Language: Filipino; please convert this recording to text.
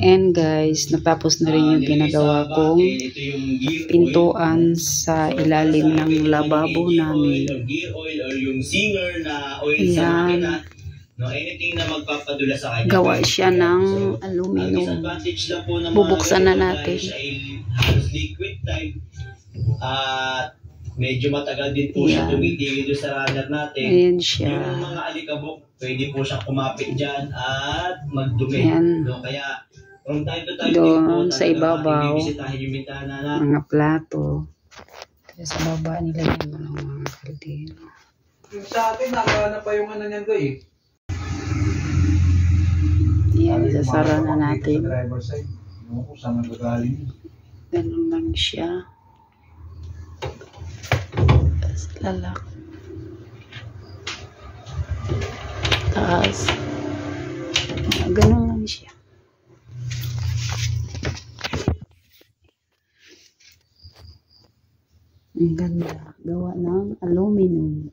And guys, natapos na rin yung ginagawa kong pintuan sa ilalim ng lababo namin. Ayan. Gawa siya ng aluminum. Bubuksan na natin. At medyo matagal din po siya tumitigil sa runner natin. Ayan siya. Yung mga alikabok, pwede po siyang kumapit dyan at magdumi. No, kaya from time to time doon sa ibabaw, yung mga plato. Kaya sa baba nila yung mga kaldero. Yung sa atin, nakakana pa yung ano niyan ko eh. Yan, isasara na natin. Ganun lang siya. Tapos lalak. Tapos ganun lang siya. Ang ganda. Gawa ng aluminum.